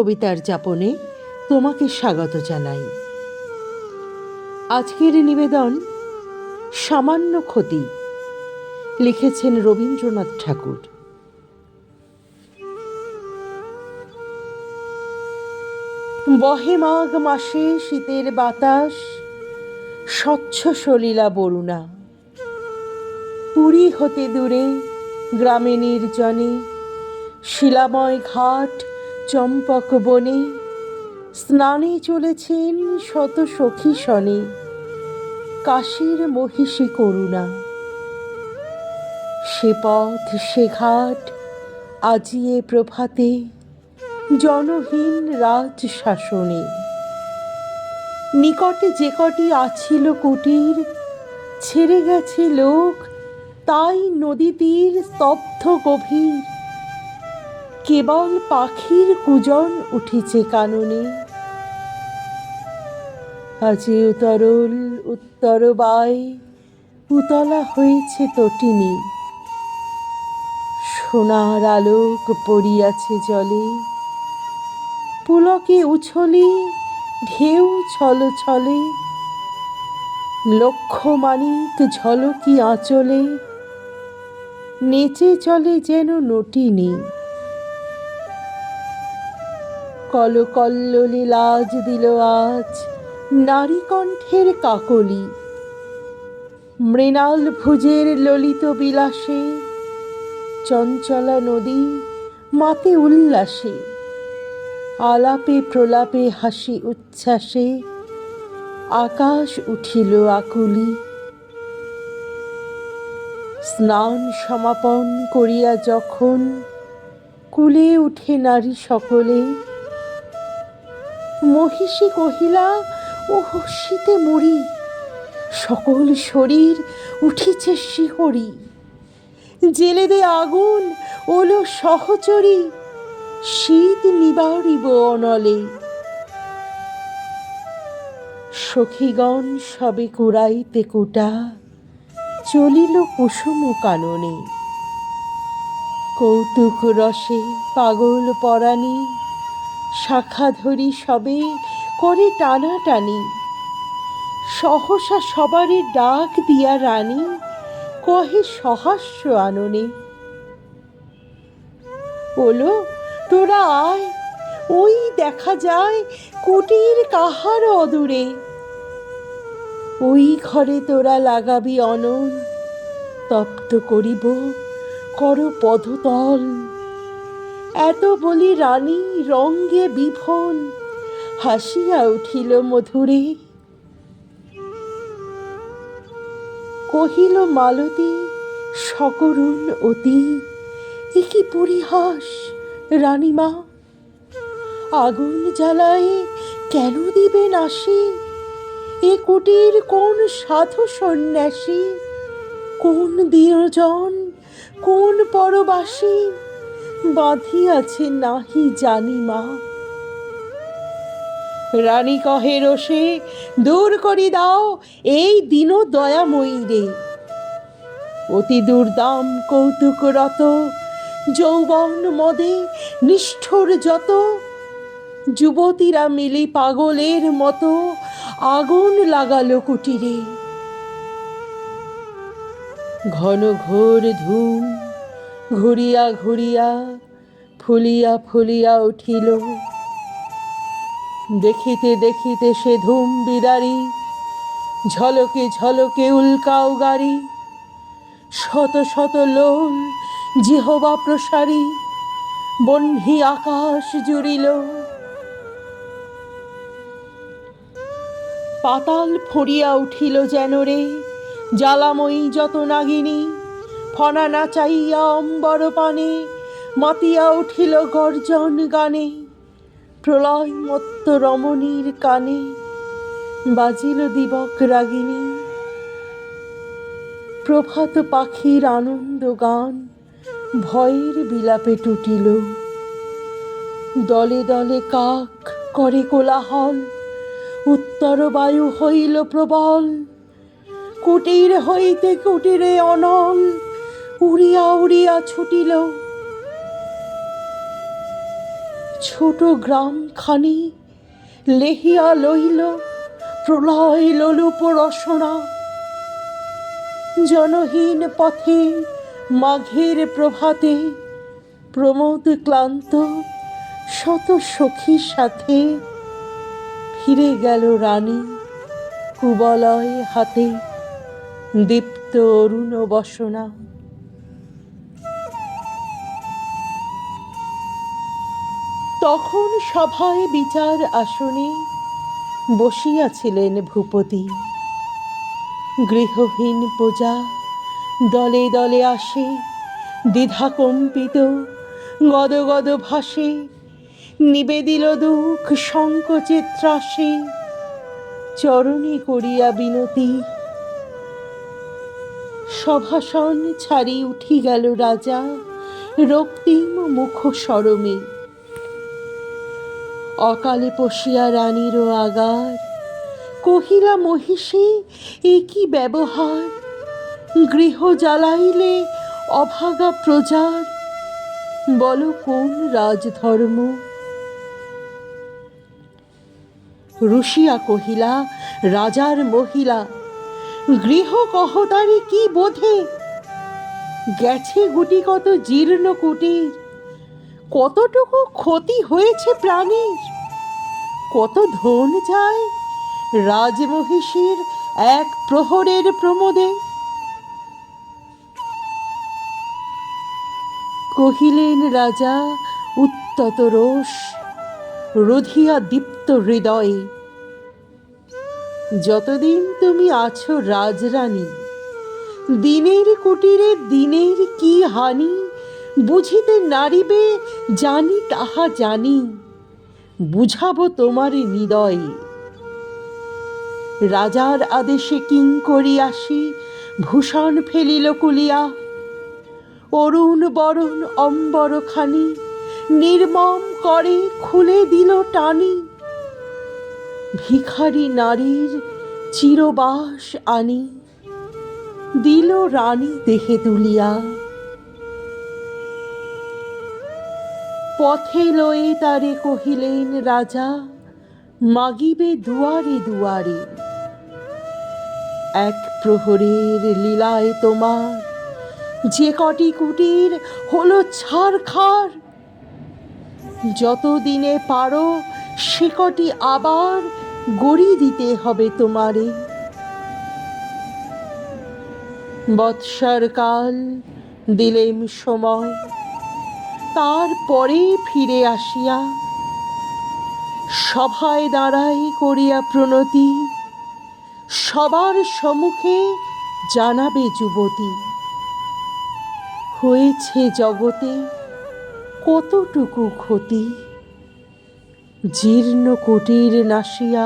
কবিতার যাপনে তোমাকে স্বাগত জানাই। আজকের নিবেদন সামান্য ক্ষতি, লিখেছেন রবীন্দ্রনাথ ঠাকুর। বহে মাঘ মাসে শীতের বাতাস, স্বচ্ছ সলিলা বরুণা। পুরী হতে দূরে গ্রামে নির্জনে, শিলাময় ঘাট চম্পক বনে, স্নানে চলেছেন শত সখী শনে, কাশীর মহিষী করুণা। সে পথ সে ঘাট আজিয়ে প্রভাতে, জনহীন রাজ শাসনে। নিকটে যে কটি আছিল কুটির, ছেড়ে গেছে লোক তাই নদী তীর স্তব্ধ গভীর। কেবল পাখির কুজন উঠিছে কাননে, আজি উতরল উত্তর বায়, উতলা হয়েছে তটিনী। সোনার আলোক পড়িয়াছে জলে, পুলকে উছলি ঢেউ ছল ছলে। লক্ষ মানিক ঝলকি আঁচলে, নেচে চলে যেন নটিনী। কলকল্লোলে লাজ দিল আজ নারী কণ্ঠের কাকলি। মৃণাল ভুজের ললিত বিলাসে, চঞ্চলা নদী মাতে উল্লাসে। আলাপে প্রলাপে হাসি উচ্ছ্বাসে, আকাশ উঠিল আকুলি। স্নান সমাপন করিয়া যখন কুলে উঠে নারী সকলে, মহিষী কহিলা ওহ শীতে মরি, সকল শরীর উঠিছে শিহরি। জেলে দে আগুন ওলো সহচরী, শীত নিবারিব অনলে। সখীগণ সবে কুড়াইতে কুটা, চলিল কুসুম কাননে। কৌতুক রসে পাগল পরাণী, শাখা ধরি সবে করে টানাটানি। সহসা সবারে ডাক দিয়া রানী, কহে সহাস্য আননে। ওলো তোরা আয়, ওই দেখা যায় কুটির কাহার অদূরে। ওই ঘরে তোরা লাগাবি অনল, তপ্ত করিব কর পদতল। এত বলি রানী রঙ্গে বিফল, হাসিয়া উঠিল মধুরে। কহিল মালতী সকরুণ অতি, এ কি পরিহাস রানীমা। আগুন জ্বালায় কেন দিবেন আসি, এ কুটির কোন সাধু সন্ন্যাসী। কোন দিনজন কোন পরবাসী, বাঁধিয়াছে নাহি জানি মা। রানী কহে রোষে দূর করি দাও এই দীন দয়াময়ী রে। অতি দুর্দাম কৌতুকরত, যৌবন মদে নিষ্ঠুর যত। যুবতীরা মিলি পাগলের মতো, আগুন লাগালো কুটিরে। ঘন ঘোর ধূম ঘুরিয়া ঘুরিয়া, ফুলিয়া ফুলিয়া উঠিল। দেখিতে দেখিতে সে ধূম বিদারী, ঝলকে ঝলকে উল্কাও গাড়ি। শত শত লোল জিহবা প্রসারী, বহ্নি আকাশ জুড়িল। পাতাল ফুঁড়িয়া উঠিল যেন রে, জ্বালাময়ী যত নাগিনী। ফনা নাচাইয়া অম্বর পানে, মাতিয়া উঠিল গর্জন গানে। প্রলয় মত্ত রমণীর কানে, বাজিল দিবক রাগিনী। প্রভাত পাখির আনন্দ গান, ভয়ের বিলাপে টুটিল। দলে দলে কাক করে কোলাহল, উত্তর বায়ু হইল প্রবল। কুটির হইতে কুটিরে অনল, উড়িয়া উড়িয়া ছুটিল। ছোট গ্রামখানি লেহিয়া লইল প্রলয় লোলুপ রসনা। জনহীন পথে মাঘের প্রভাতে প্রমোদ ক্লান্ত শত সখীর সাথে ফিরে গেল রানী কুবলয় হাতে দীপ্ত অরুণ বসনা। তখন সভায় বিচার আসনে বসিয়াছিলেন ভূপতি। গৃহহীন প্রজা দলে দলে আসে, দ্বিধাকম্পিত গদগদ ভাসে, নিবেদিল দুঃখ সংকোচে ত্রাসে, চরণে করিয়া বিনতি। সভাসন ছাড়ি উঠি গেল রাজা রক্তিম মুখ সরমে। অকালে পশিয়া রানীর আগার কহিলা মহিষী এ কি ব্যবহার। গৃহ জ্বালাইলে অভাগা প্রজার, বল কোন রাজধর্ম। রুশিয়া কহিলা রাজার মহিলা, গৃহ কহতারি কি বোধে। গেছে গুটি কত জীর্ণ কুটির, কতটুকু ক্ষতি হয়েছে প্রাণীর। কত ধন যায় রাজমহিষীর এক প্রহরের প্রমোদে। কহিলেন রাজা উত্তত রোষ রুধিয়া দীপ্ত হৃদয়ে, যতদিন তুমি আছো রাজরানী, দিনের কুটিরে দিনের কি হানি বুঝিতে নারিবে জানি তাহা জানি, বুঝাবো তোমার হৃদয়ে। রাজার আদেশে কিঙ্করী আসি ভূষণ ফেলিল কুলিয়া। অরুণ বরণ অম্বরখানি নির্মম করে খুলে দিল টানি। ভিখারি নারীর চিরবাস আনি দিল রানী দেহে তুলিয়া। পথে লয়ে তারে কহিলেন রাজা মাগিবে দুয়ারে দুয়ারে। এক প্রহরের লীলায় তোমার যে কটি কুটির হলো ছারখার, যতদিনে পারো সে কটি আবার গড়ি দিতে হবে তোমারে। বৎসর কাল দিলেম সময়, তারপরে ফিরে আসিয়া সভায় দাঁড়াই করিয়া প্রণতি, সবার সম্মুখে জানাবে যুবতী। হয়েছে জগতে কতটুকু ক্ষতি, জীর্ণ কুটির নাশিয়া